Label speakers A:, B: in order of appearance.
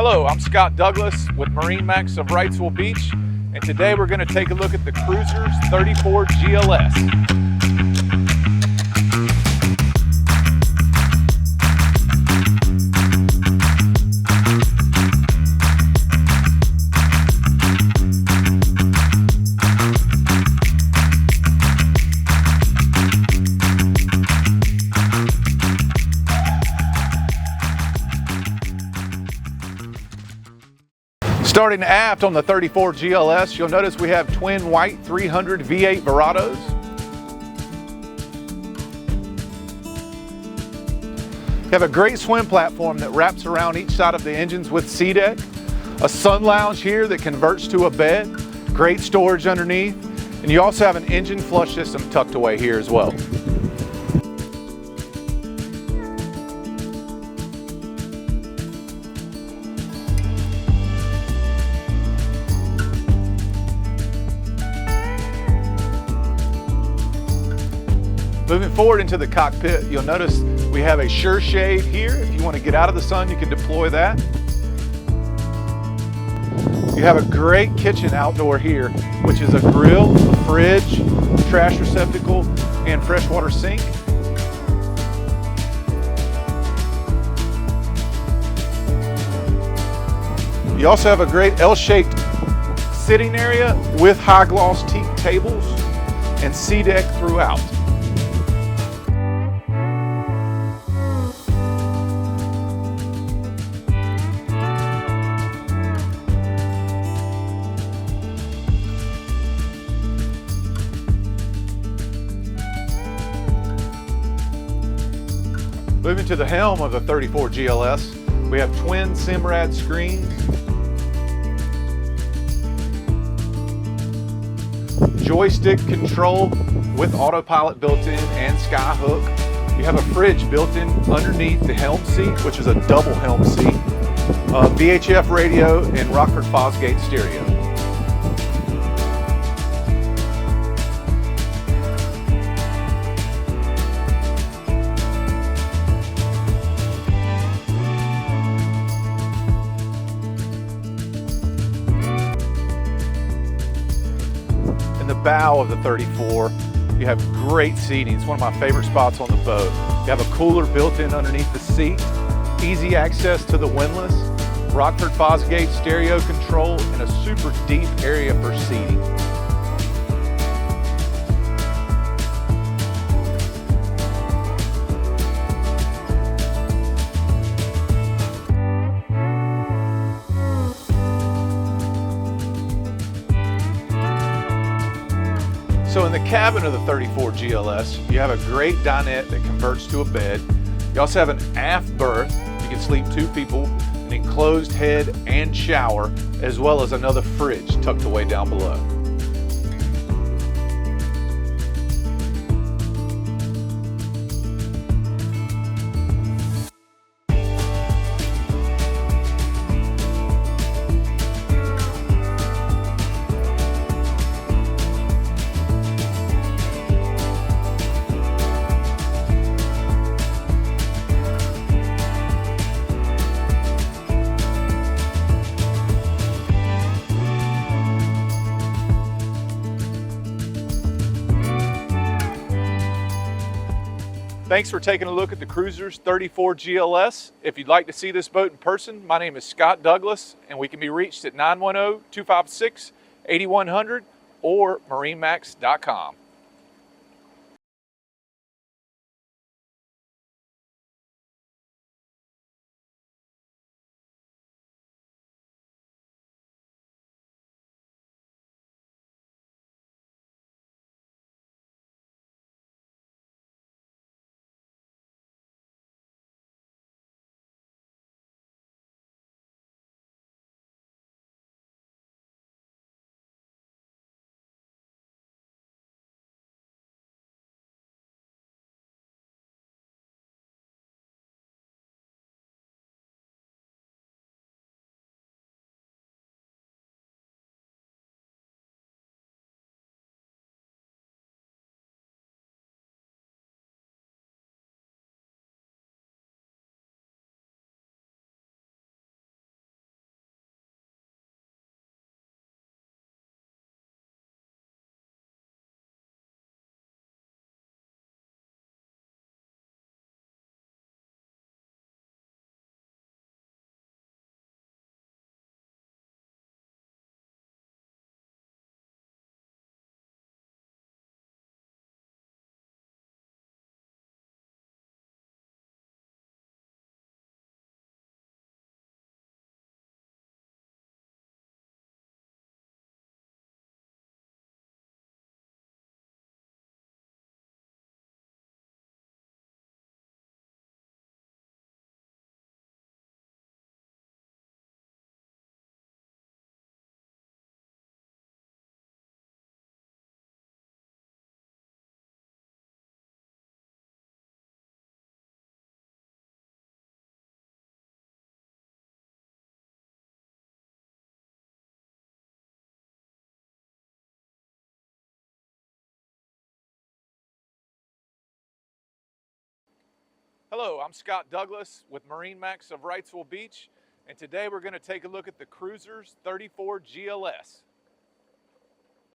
A: Hello, I'm Scott Douglas with MarineMax of Wrightsville Beach, and today we're going to take a look at the Cruisers 34 GLS. Starting aft on the 34 GLS, you'll notice we have twin white 300 V8 Verados. You have a great swim platform that wraps around each side of the engines with sea deck, a sun lounge here that converts to a bed, great storage underneath, and you also have an engine flush system tucked away here as well. Moving forward into the cockpit, you'll notice we have a sure shade here. If you want to get out of the sun, you can deploy that. You have a great kitchen outdoor here, which is a grill, a fridge, trash receptacle, and freshwater sink. You also have a great L-shaped sitting area with high gloss teak tables and sea deck throughout. Moving to the helm of the 34 GLS, we have twin Simrad screens, joystick control with autopilot built in and sky hook. You have a fridge built in underneath the helm seat, which is a double helm seat, VHF radio, and Rockford Fosgate stereo. In the bow of the 34, you have great seating. It's one of my favorite spots on the boat. You have a cooler built in underneath the seat, easy access to the windlass, Rockford Fosgate stereo control, and a super deep area for seating. So in the cabin of the 34 GLS, you have a great dinette that converts to a bed. You also have an aft berth. You can sleep two people, an enclosed head and shower, as well as another fridge tucked away down below. Thanks for taking a look at the Cruisers 34 GLS. If you'd like to see this boat in person, my name is Scott Douglas, and we can be reached at 910-256-8100 or MarineMax.com. Hello, I'm Scott Douglas with MarineMax of Wrightsville Beach, and today we're going to take a look at the Cruisers 34 GLS.